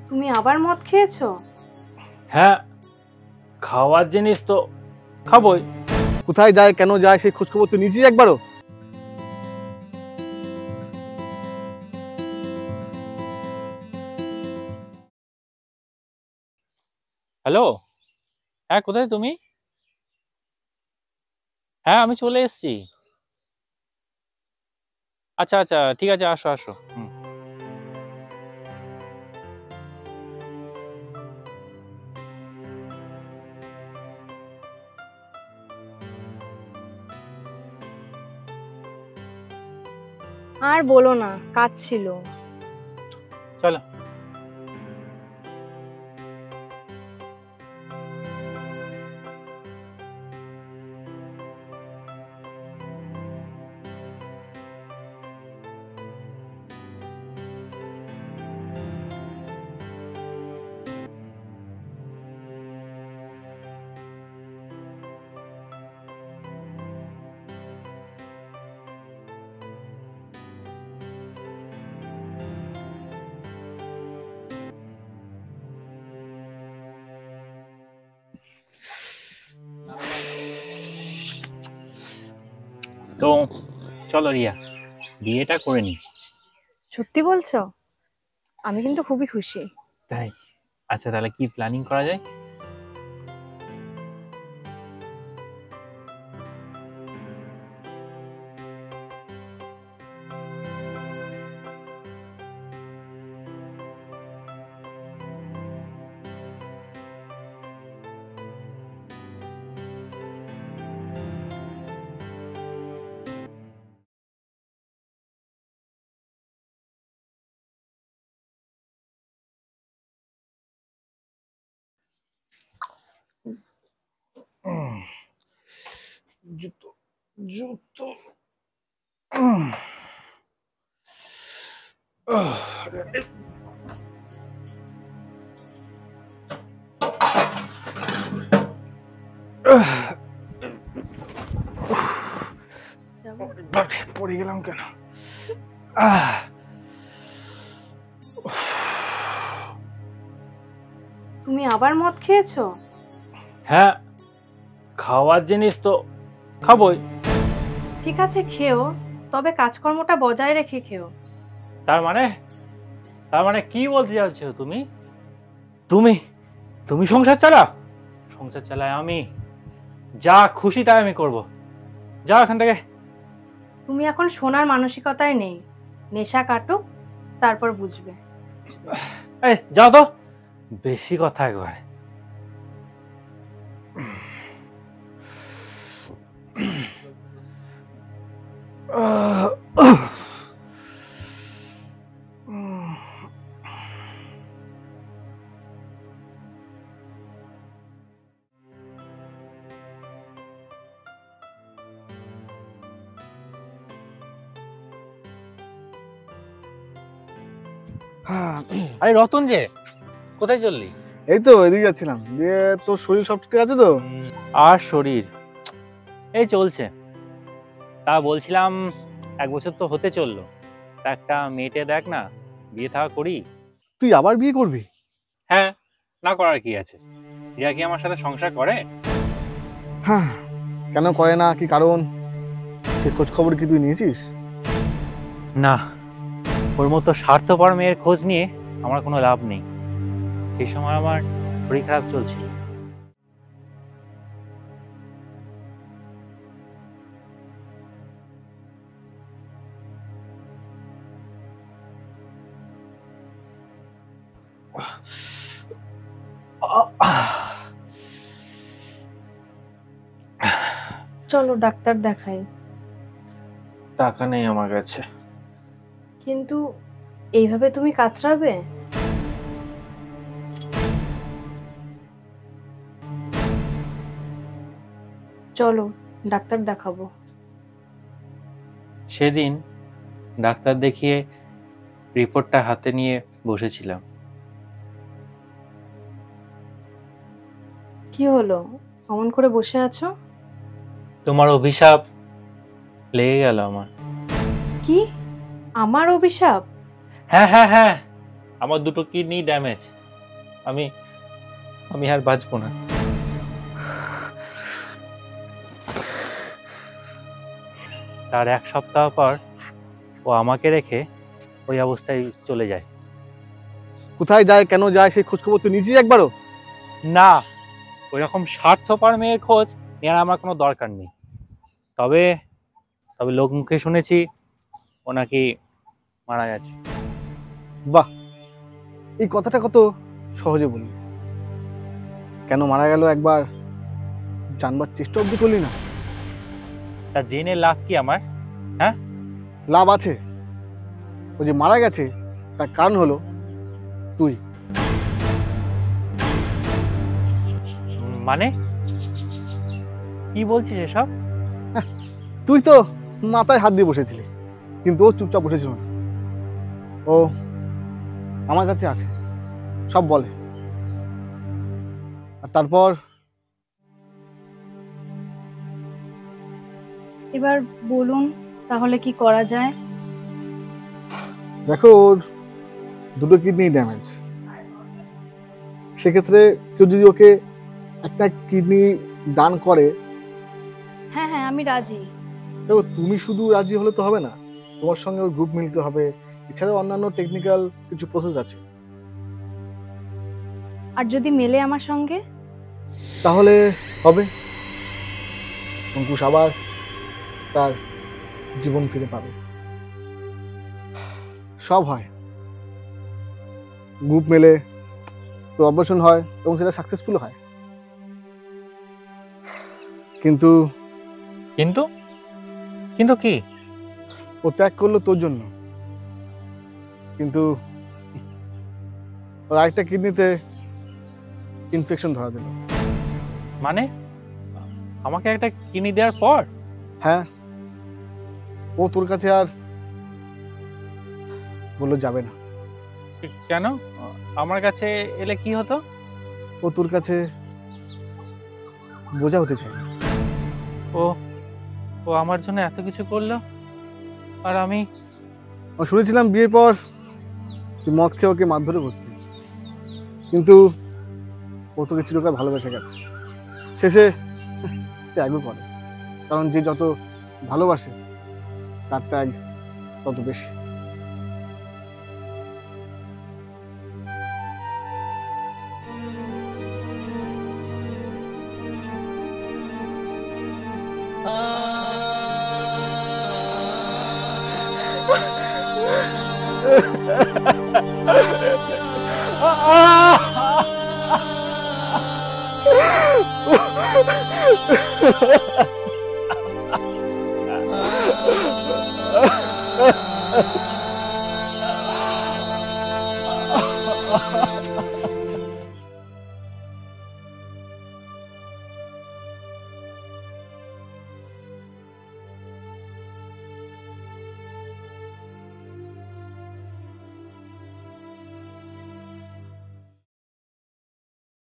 তুমি আবার মদ খেয়েছো? হ্যাঁ, খাওয়ার জিনিস তো খাবোই। কোথায় যায়, কেন যায়, সেই খোঁজ খবর তুই নিয়েছিস একবারও? হ্যালো, হ্যাঁ কোথায় তুমি? হ্যাঁ আমি চলে এসেছি। আচ্ছা আচ্ছা, ঠিক আছে, আসো আসো। আর বলো না, কাজ ছিল। চলো। তো চলো রিয়া, বিয়েটা করে নি। সত্যি বলছো? আমি কিন্তু খুবই খুশি। তাই? আচ্ছা তাহলে কি প্ল্যানিং করা যায়? জুতো জুতো পড়ে গেলাম কেন? তুমি আবার মদ খেয়েছো? হ্যাঁ, খাওয়ার জিনিস তো খাবোই। ঠিক আছে, খেও, তবে কাজকর্মটা বজায় রেখে খেও। তার মানে কি বলতে চাচ্ছো তুমি? তুমি তুমি সংসার চালাও? সংসার চালায় আমি, যা খুশি তাই আমি করব। যাও এখান থেকে। তুমি এখন শোনার মানসিকতায় নেই। নেশা কাটুক, তারপর বুঝবে। এই যাও তো, বেশি কথা একবারে। আরে রতন যে, কোথায় চললি? এই তো এদিকে যাচ্ছিলাম। দিয়ে তোর শরীর সব ঠিক আছে তো? আর শরীর এই চলছে। তা বলছিলাম, 1 বছর তো হতে চললো, তা একটা মেয়েটে দেখ না, বিয়ে থা করি। তুই আবার বিয়ে করবি? হ্যাঁ, না করার কি আছে? রিয়া কি আমার সাথে সংসার করে? হ্যাঁ, কেন করে না, কি কারণ, সে খোঁজ খবর কি তুই নিয়েছিস? না, ওর মতো স্বার্থপর মেয়ের খোঁজ নিয়ে আমার কোনো লাভ নেই। সেই সময় আমার শরীর খারাপ চলছিল। চলো ডাক্তার দেখাই। টাকা নেই আমার কাছে। কিন্তু এইভাবে তুমি কাতরাবে? চলো ডাক্তার দেখাবো। সেদিন ডাক্তার দেখিয়ে রিপোর্টটা হাতে নিয়ে বসেছিলাম। কি হলো, অমন করে বসে আছো? তোমার অভিশাপ লেগে গেল আমার। কি? আমার অভিশাপ? হ্যাঁ হ্যাঁ হ্যাঁ, আমার দুটো কিডনি ড্যামেজ। আমি আমি আর বাঁচবো না। তার 1 সপ্তাহ পর ও আমাকে রেখে ওই অবস্থায় চলে যায়। কোথায় যায়, কেন যায়, সেই খোঁজ খবর তুই নিয়েছিস একবারও? না, ওইরকম স্বার্থপর মেয়ের খোঁজ নেওয়ার আমার কোনো দরকার নেই। তবে তবে লোক মুখে শুনেছি ও নাকি মারা গেছে। বাহ, এই কথাটা কত সহজে বললি। কেন মারা গেল একবার জানবার চেষ্টা অব্দি করলি না? তা জেনে লাভ কি আমার? লাভ আছে। ও যে মারা গেছে তার কারণ হলো তুই। মানে কি বলছিস এসব? তুই তো মাথায় হাত দিয়ে বসেছিলি, কিন্তু ও চুপচাপ বসেছিল না। ও আমার কাছে আসে, সব বলে, আর তারপর এবার বলুন তাহলে কি করা যায়? দেখো, ওর দুটো কিডনি ড্যামেজ। সেক্ষেত্রে কেউ যদি ওকে একটা কিডনি দান করে, হ্যাঁ হ্যাঁ, আমি রাজি। দেখো তুমি শুধু রাজি হলে তো হবে না, তোমার সঙ্গে ওর গ্রুপ মিলতে হবে। এছাড়াও অন্যান্য টেকনিক্যাল কিছু প্রসেস আছে। আর যদি মেলে আমার সঙ্গে? তাহলে হবে, অঙ্কুশ আবার তার জীবন ফিরে পাবে। সব হয়, গ্রুপ মেলে তো অপারেশন হয় এবং সেটা সাকসেসফুল হয়। কিন্তু কিন্তু কিন্তু কি? ও ত্যাগ করলো তোর জন্য, কিন্তু ওর আরেকটা কিডনিতে ইনফেকশন ধরা দিল। মানে আমাকে একটা কিডনি দেওয়ার পর? হ্যাঁ, ও তোর কাছে আর বললো যাবে না। কেন? আমার কাছে এলে কি হতো? ও তোর কাছে বোঝা হতে চায়। ও ও আমার জন্য এত কিছু করলো, আর আমি? শুনেছিলাম বিয়ের পর তুই মদ খেয়ে ওকে মারধরে করতি, কিন্তু ও তোকে চিরকাল ভালোবেসে গেছে। শেষে ত্যাগও করে, কারণ যে যত ভালোবাসে তার ত্যাগ তত বেশি।